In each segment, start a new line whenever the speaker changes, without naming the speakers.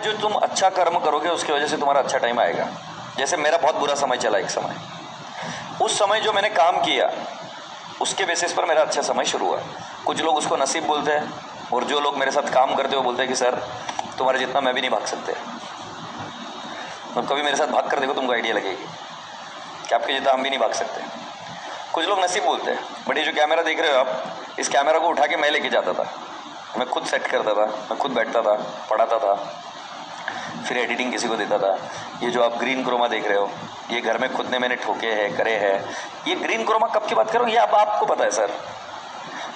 जो तुम अच्छा कर्म करोगे उसकी वजह से तुम्हारा अच्छा टाइम आएगा। जैसे मेरा बहुत बुरा समय चला एक समय, उस समय जो मैंने काम किया उसके बेसिस पर मेरा अच्छा समय शुरू हुआ। कुछ लोग उसको नसीब बोलते हैं, और जो लोग मेरे साथ काम करते हो बोलते हैं कि सर तुम्हारे जितना मैं भी नहीं भाग सकते। तो कभी मेरे साथ भाग कर देखो, तुमको आइडिया लगेगी कि आपके जितना हम भी नहीं भाग सकते। कुछ लोग नसीब बोलते हैं, बट ये जो कैमरा देख रहे हो आप, इस कैमरा को उठा के मैं लेके जाता था, मैं खुद सेट करता था, मैं खुद बैठता था, पढ़ाता था, फिर एडिटिंग किसी को देता था। ये जो आप ग्रीन क्रोमा देख रहे हो, ये घर में खुद ने मैंने ठोके हैं, करे हैं। ये ग्रीन क्रोमा कब की बात कर रहा हूँ ये आपको पता है सर।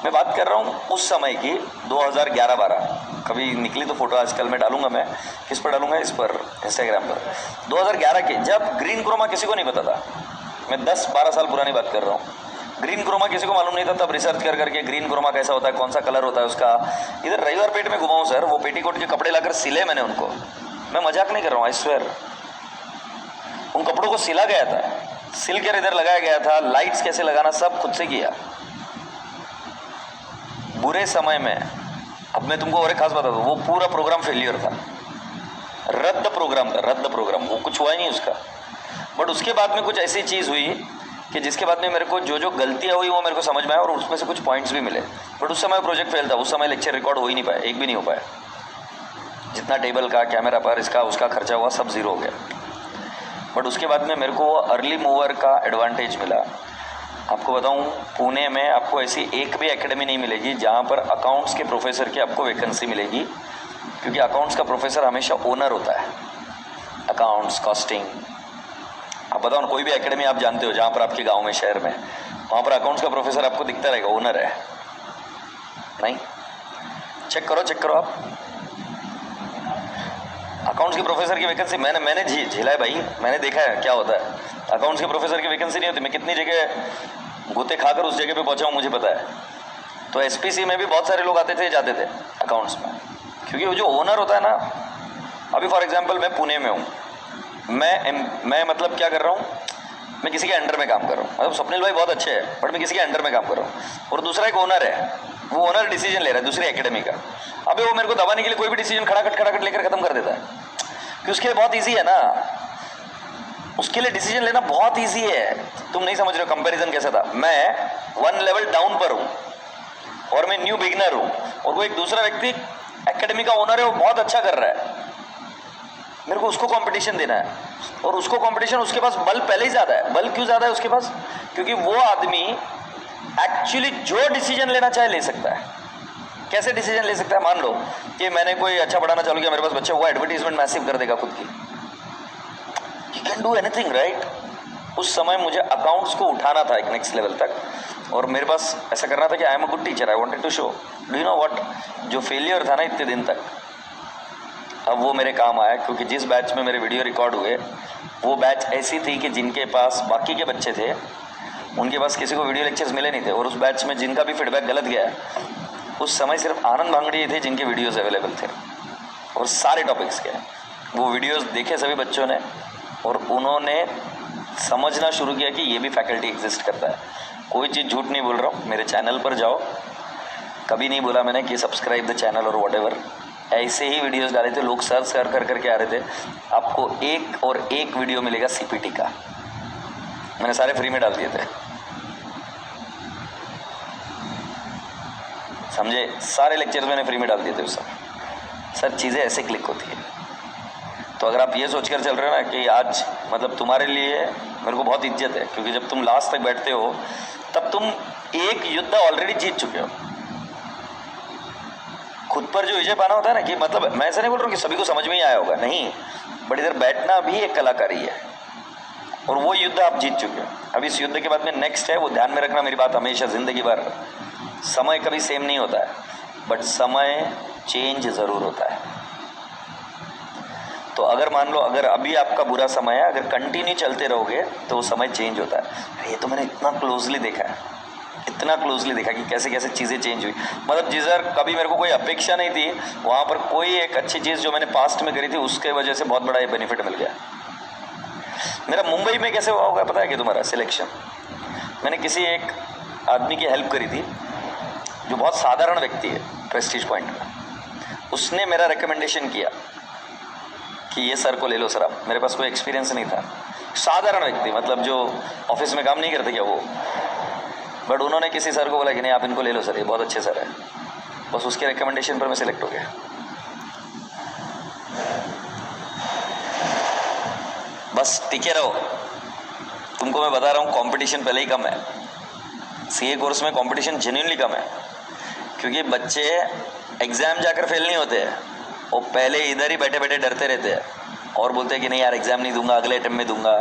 मैं बात कर रहा हूँ उस समय की 2011-12। कभी निकली तो फोटो आजकल मैं डालूंगा। मैं किस पर डालूंगा? इस पर, इंस्टाग्राम पर। 2011 के, जब ग्रीन क्रोमा किसी को नहीं पता था। मैं 10-12 साल पुरानी बात कर रहा हूँ। ग्रीन क्रोमा किसी को मालूम नहीं था, तब रिसर्च कर करके ग्रीन क्रोमा कैसा होता है, कौन सा कलर होता है उसका। इधर रविवार पेट में घुमाऊँ सर, वो पेटीकोट के कपड़े लाकर सिले मैंने उनको। मैं मजाक नहीं कर रहा हूँ, आई स्वेयर। उन कपड़ों को सिला गया था, सिल कर इधर लगाया गया था, लाइट्स कैसे लगाना सब खुद से किया बुरे समय में। अब मैं तुमको और एक खास बता दूं, वो पूरा प्रोग्राम फेलियर था, रद्द प्रोग्राम था, रद्द प्रोग्राम, वो कुछ हुआ ही नहीं उसका। बट उसके बाद में कुछ ऐसी चीज़ हुई कि जिसके बाद में मेरे को जो जो गलतियाँ हुई वो मेरे को समझ में आया, और उसमें से कुछ पॉइंट्स भी मिले। बट उस समय प्रोजेक्ट फेल था, उस समय लेक्चर रिकॉर्ड हो ही नहीं पाया, एक भी नहीं हो पाया। जितना टेबल का, कैमरा पर, इसका उसका खर्चा हुआ, सब ज़ीरो हो गया। बट उसके बाद में मेरे को वो अर्ली मूवर का एडवांटेज मिला। आपको बताऊं, पुणे में आपको ऐसी एक भी एकेडमी नहीं मिलेगी जहां पर अकाउंट्स के प्रोफेसर की आपको वैकेंसी मिलेगी, क्योंकि अकाउंट्स का प्रोफेसर हमेशा ओनर होता है। अकाउंट्स, कॉस्टिंग, आप बताओ ना, कोई भी एकेडमी आप जानते हो जहां पर आपके गांव में, शहर में, वहां पर अकाउंट्स का प्रोफेसर आपको दिखता रहेगा, ओनर है। नहीं, चेक करो आप। अकाउंट्स के प्रोफेसर की वैकेंसी मैंने झेला है भाई, मैंने देखा है क्या होता है। अकाउंट्स के प्रोफेसर की वैकेंसी नहीं होती। मैं कितनी जगह गोते खाकर उस जगह पे पहुंचा हूं, मुझे पता है। तो एसपीसी में भी बहुत सारे लोग आते थे, जाते थे अकाउंट्स में, क्योंकि वो जो ओनर होता है ना। अभी फॉर एग्जाम्पल मैं पुणे में हूँ, मैं मतलब क्या कर रहा हूँ, मैं किसी के अंडर में काम कर रहा हूँ। मतलब स्वप्निल भाई बहुत अच्छे हैं, बट मैं किसी के अंडर में काम कर रहा हूँ, और दूसरा एक ओनर है, वो ओनर डिसीजन ले रहा है दूसरी एकेडमी का। अबे वो मेरे को दबाने के लिए कोई भी डिसीजन खड़ाखट लेकर खत्म कर देता है, कि उसके लिए बहुत ईजी है ना, उसके लिए डिसीजन लेना बहुत ईजी है। तुम नहीं समझ रहे हो कंपैरिजन कैसा था। मैं 1 लेवल डाउन पर हूँ और मैं न्यू बिगिनर हूँ, और वो एक दूसरा व्यक्ति एकेडमी का ओनर है, वो बहुत अच्छा कर रहा है। मेरे को उसको कंपटीशन देना है, और उसको कंपटीशन, उसके पास बल पहले ही ज्यादा है। बल क्यों ज्यादा है उसके पास? क्योंकि वो आदमी एक्चुअली जो डिसीजन लेना चाहे ले सकता है। कैसे डिसीजन ले सकता है? मान लो कि मैंने कोई अच्छा पढ़ाना चालू किया, मेरे पास बच्चे, वो एडवर्टीजमेंट मैसिव कर देगा खुद की। You can do anything, right? उस समय मुझे अकाउंट्स को उठाना था एक नेक्स्ट लेवल तक, और मेरे पास ऐसा करना था कि I am a good teacher, I wanted to show. Do you know what, जो फेलियर था ना इतने दिन तक, अब वो मेरे काम आया। क्योंकि जिस बैच में मेरे वीडियो रिकॉर्ड हुए, वो बैच ऐसी थी कि जिनके पास बाकी के बच्चे थे, उनके पास किसी को वीडियो लेक्चर्स मिले नहीं थे। और उस बैच में जिनका भी फीडबैक गलत गया, उस समय सिर्फ आनंद भांगड़ी थे जिनके वीडियोस अवेलेबल थे, और सारे टॉपिक्स के। वो वीडियोस देखे सभी बच्चों ने, और उन्होंने समझना शुरू किया कि ये भी फैकल्टी एग्जिस्ट करता है। कोई चीज़ झूठ नहीं बोल रहा हूँ, मेरे चैनल पर जाओ, कभी नहीं बोला मैंने कि सब्सक्राइब द चैनल और व्हाटएवर। ऐसे ही वीडियोस डाले थे, लोग सर्च कर करके आ रहे थे। आपको एक और एक वीडियो मिलेगा सीपीटी का, मैंने सारे फ्री में डाल दिए थे, समझे? सारे लेक्चर्स मैंने फ्री में डाल दिए थे उस समय। सर चीज़ें ऐसे क्लिक होती है। तो अगर आप ये सोचकर चल रहे हो ना कि आज मतलब तुम्हारे लिए मेरे को बहुत इज्जत है, क्योंकि जब तुम लास्ट तक बैठते हो तब तुम एक युद्ध ऑलरेडी जीत चुके हो। खुद पर जो विजय पाना होता है ना, कि मतलब मैं ऐसा नहीं बोल रहा हूँ कि सभी को समझ में ही आया होगा, नहीं, बट इधर बैठना भी एक कलाकारी है, और वो युद्ध आप जीत चुके हो। अब इस युद्ध के बाद में नेक्स्ट है, वो ध्यान में रखना मेरी बात हमेशा, जिंदगी भर समय कभी सेम नहीं होता है, बट समय चेंज जरूर होता है। तो अगर मान लो, अगर अभी आपका बुरा समय है, अगर कंटिन्यू चलते रहोगे तो वो समय चेंज होता है। ये तो मैंने इतना क्लोजली देखा है, इतना क्लोजली देखा कि कैसे कैसे चीज़ें चेंज हुई। मतलब जिधर कभी मेरे को कोई अपेक्षा नहीं थी, वहाँ पर कोई एक अच्छी चीज़ जो मैंने पास्ट में करी थी, उसके वजह से बहुत बड़ा ये बेनिफिट मिल गया। मेरा मुंबई में कैसे हुआ होगा पता है कि तुम्हारा सिलेक्शन? मैंने किसी एक आदमी की हेल्प करी थी, जो बहुत साधारण व्यक्ति है प्रेस्टीज पॉइंट में। उसने मेरा रिकमेंडेशन किया, कि ये सर को ले लो सर आप, मेरे पास कोई एक्सपीरियंस नहीं था, साधारण व्यक्ति, मतलब जो ऑफिस में काम नहीं करते क्या वो, बट उन्होंने किसी सर को बोला कि नहीं आप इनको ले लो सर, ये बहुत अच्छे सर है, बस उसके रिकमेंडेशन पर मैं सिलेक्ट हो गया। बस टिके रहो, तुमको मैं बता रहा हूँ कंपटीशन पहले ही कम है, सीए कोर्स में कंपटीशन जेन्युइनली कम है, क्योंकि बच्चे एग्जाम जाकर फेल नहीं होते हैं, वो पहले इधर ही बैठे बैठे डरते रहते हैं और बोलते हैं कि नहीं यार एग्जाम नहीं दूंगा, अगले अटेम्प्ट में दूंगा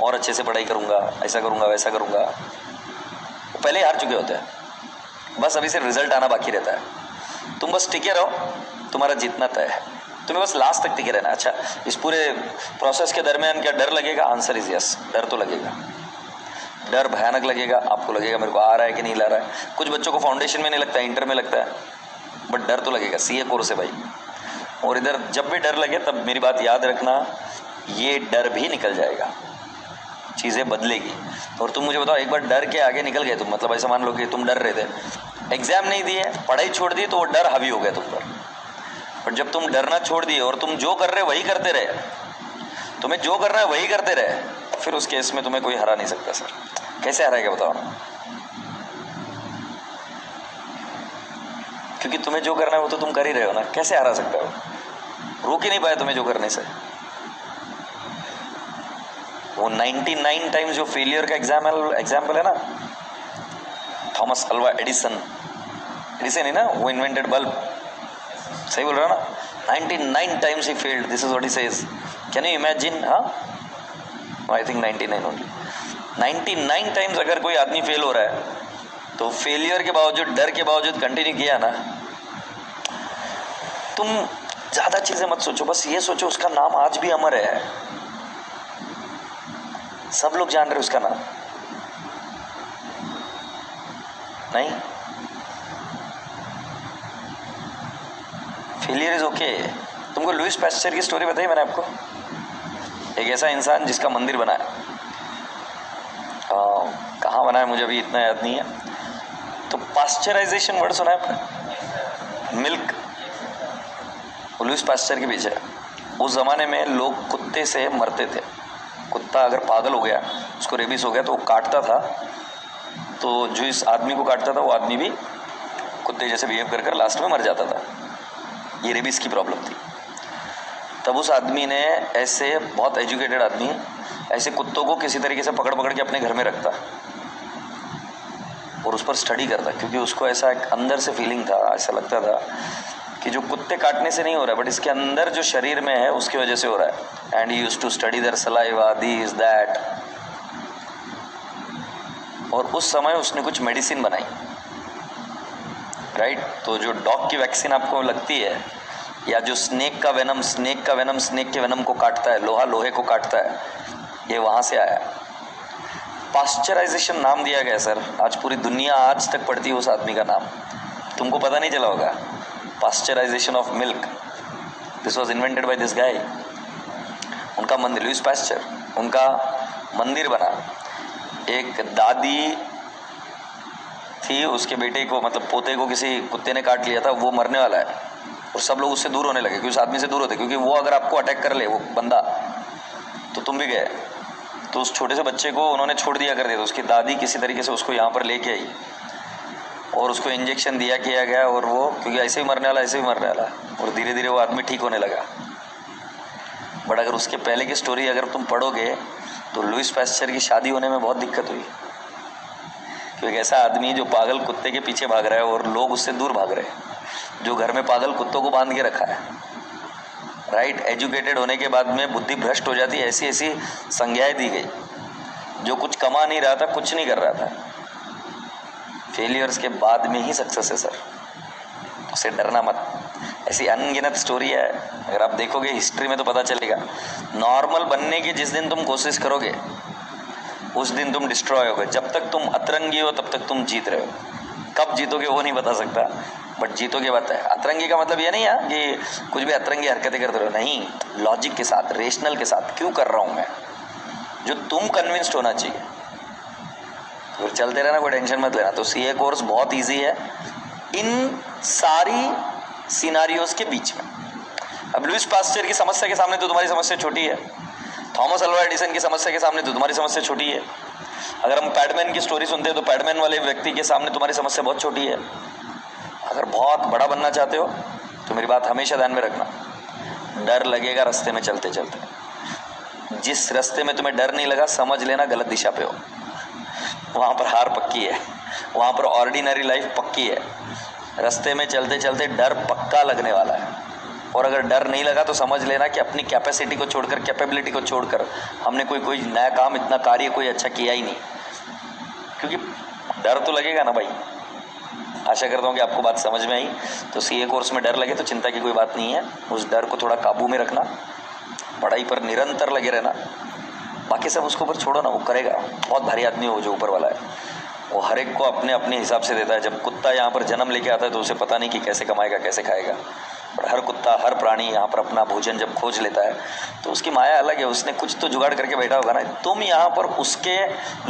और अच्छे से पढ़ाई करूंगा, ऐसा करूंगा वैसा करूंगा, वो पहले हार चुके होते हैं, बस अभी सिर्फ रिजल्ट आना बाकी रहता है। तुम बस टिके रहो, तुम्हारा जीतना तय है, तुम्हें बस लास्ट तक टिके रहना। अच्छा, इस पूरे प्रोसेस के दरमियान क्या डर लगेगा? आंसर इज यस, डर तो लगेगा, डर भयानक लगेगा, आपको लगेगा मेरे को आ रहा है कि नहीं ला रहा है। कुछ बच्चों को फाउंडेशन में नहीं लगता है, इंटर में लगता है, बट डर तो लगेगा, सीए कोर्स है भाई। और इधर जब भी डर लगे तब मेरी बात याद रखना, ये डर भी निकल जाएगा, चीज़ें बदलेगी। और तुम मुझे बताओ, एक बार डर के आगे निकल गए तुम, मतलब ऐसा मान लो कि तुम डर रहे थे, एग्जाम नहीं दिए, पढ़ाई छोड़ दी, तो वो डर हावी हो गया तुम पर। बट जब तुम डरना छोड़ दिए और तुम जो कर रहे वही करते रहे, तुम्हें जो करना है वही करते रहे, फिर उस केस में तुम्हें कोई हरा नहीं सकता। सर कैसे हराएगा बताओ ना, क्योंकि तुम्हें जो करना है वो तो तुम कर ही रहे हो ना, कैसे हरा सकते हो? रोक ही नहीं पाया तुम्हें जो करने से। वो 99 टाइम्स जो फेलियर का एग्जाम्पल है ना, थॉमस अल्वा एडिसन है ना, वो इन्वेंटेड बल्ब, सही बोल रहा ना, 99 times he failed, this is what he says. Can you imagine? हाँ, आई थिंक 99 ओनली, 99 टाइम्स अगर कोई आदमी फेल हो रहा है, तो फेलियर के बावजूद, डर के बावजूद कंटिन्यू किया ना। तुम ज्यादा चीजें मत सोचो, बस ये सोचो उसका नाम आज भी अमर है, सब लोग जान रहे उसका नाम। नहीं, फेलियर इज ओके। तुमको लुइस पैस्चर की स्टोरी बताई मैंने आपको, एक ऐसा इंसान जिसका मंदिर बना है, कहाँ बना है मुझे अभी इतना याद नहीं है। तो पास्चराइजेशन वर्ड सुना है आपने? मिल्क, लुइस पास्चर के पीछे। उस जमाने में लोग कुत्ते से मरते थे, कुत्ता अगर पागल हो गया, उसको रेबीज हो गया, तो वो काटता था, तो जो इस आदमी को काटता था वो आदमी भी कुत्ते जैसे बिहेव कर कर लास्ट में मर जाता था। ये रेबीज की प्रॉब्लम थी। तब उस आदमी ने, ऐसे बहुत एजुकेटेड आदमी, ऐसे कुत्तों को किसी तरीके से पकड़ पकड़ के अपने घर में रखता और उस पर स्टडी करता, क्योंकि उसको ऐसा एक अंदर से फीलिंग था, ऐसा लगता था कि जो कुत्ते काटने से नहीं हो रहा है, बट इसके अंदर जो शरीर में है उसकी वजह से हो रहा है। And he used to study their saliva, this that. और उस समय उसने कुछ मेडिसिन बनाई, राइट। तो जो डॉग की वैक्सीन आपको लगती है, या जो स्नेक का वेनम स्नेक के वेनम को काटता है, लोहा लोहे को काटता है, ये वहाँ से आया। पास्चराइजेशन नाम दिया गया सर, आज पूरी दुनिया आज तक पढ़ती है उस आदमी का नाम, तुमको पता नहीं चला होगा। Pasteurisation of milk, this was invented by this guy. उनका मंदिर, लुइस पास्चर, उनका मंदिर बना। एक दादी थी, उसके बेटे को, मतलब पोते को किसी कुत्ते ने काट लिया था, वो मरने वाला है, और सब लोग उससे दूर होने लगे, क्योंकि उस आदमी से दूर होते, क्योंकि वो अगर आपको अटैक कर ले वो बंदा, तो तुम भी गए। तो उस छोटे से बच्चे को उन्होंने छोड़ दिया कर दिया, तो उसकी दादी किसी तरीके से उसको यहाँ पर लेके आई और उसको इंजेक्शन किया गया, और वो क्योंकि ऐसे ही मरने वाला, और धीरे धीरे वो आदमी ठीक होने लगा। बट अगर उसके पहले की स्टोरी अगर तुम पढ़ोगे, तो लुइस पास्चर की शादी होने में बहुत दिक्कत हुई, क्योंकि ऐसा आदमी जो पागल कुत्ते के पीछे भाग रहा है और लोग उससे दूर भाग रहे हैं, जो घर में पागल कुत्तों को बांध के रखा है, राइट। एजुकेटेड होने के बाद में बुद्धि भ्रष्ट हो जाती है, ऐसी ऐसी संज्ञाएं दी गई। जो कुछ कमा नहीं रहा था, कुछ नहीं कर रहा था, फेलियर्स के बाद में ही सक्सेस है सर, उससे डरना मत। ऐसी अनगिनत स्टोरी है, अगर आप देखोगे हिस्ट्री में तो पता चलेगा। नॉर्मल बनने की जिस दिन तुम कोशिश करोगे, उस दिन तुम डिस्ट्रॉय होगे। जब तक तुम अतरंगी हो तब तक तुम जीत रहे हो, कब जीतोगे वो नहीं बता सकता, बट जीतोगे बात है। अतरंगी का मतलब ये नहीं है कि कुछ भी अतरंगी हरकतें करते रहो, नहीं, लॉजिक के साथ, रेशनल के साथ, क्यों कर रहा हूँ मैं, जो तुम कन्विंस्ड होना चाहिए, फिर चलते रहना, कोई टेंशन मत लेना। तो सीए कोर्स बहुत ईजी है इन सारी सिनारियोज के बीच में। अब लुइस पास्चर की समस्या के सामने तो तुम्हारी समस्या छोटी है, थॉमस अल्वा एडिसन की समस्या के सामने तो तुम्हारी समस्या छोटी है। अगर हम पैडमैन की स्टोरी सुनते हैं तो पैडमैन वाले व्यक्ति के सामने तुम्हारी समस्या बहुत छोटी है। अगर बहुत बड़ा बनना चाहते हो तो मेरी बात हमेशा ध्यान में रखना, डर लगेगा रास्ते में चलते चलते। जिस रास्ते में तुम्हें डर नहीं लगा समझ लेना गलत दिशा पे हो, वहाँ पर हार पक्की है, वहाँ पर ऑर्डिनरी लाइफ पक्की है। रास्ते में चलते चलते डर पक्का लगने वाला है, और अगर डर नहीं लगा तो समझ लेना कि अपनी कैपेसिटी को छोड़कर, कैपेबिलिटी को छोड़कर हमने कोई नया काम, इतना कार्य कोई अच्छा किया ही नहीं। क्योंकि डर तो लगेगा ना भाई। आशा करता हूँ कि आपको बात समझ में आई। तो सीए कोर्स में डर लगे तो चिंता की कोई बात नहीं है, उस डर को थोड़ा काबू में रखना, पढ़ाई पर निरंतर लगे रहना, बाकी सब उसके ऊपर छोड़ो ना, वो करेगा। बहुत भारी आदमी हो जो ऊपर वाला है, वो हर एक को अपने अपने हिसाब से देता है। जब कुत्ता यहाँ पर जन्म लेके आता है तो उसे पता नहीं कि कैसे कमाएगा, कैसे खाएगा, और हर कुत्ता, हर प्राणी यहाँ पर अपना भोजन जब खोज लेता है तो उसकी माया अलग है, उसने कुछ तो जुगाड़ करके बैठा होगा ना। तुम यहाँ पर उसके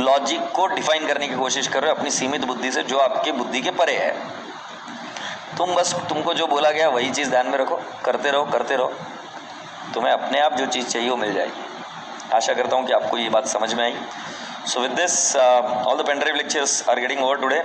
लॉजिक को डिफाइन करने की कोशिश कर रहे हो अपनी सीमित बुद्धि से, जो आपकी बुद्धि के परे है। तुम बस, तुमको जो बोला गया वही चीज़ ध्यान में रखो, करते रहो करते रहो, तुम्हें अपने आप जो चीज़ चाहिए वो मिल जाएगी। आशा करता हूँ कि आपको ये बात समझ में आई। So with this, all the pen drive lectures are getting over today.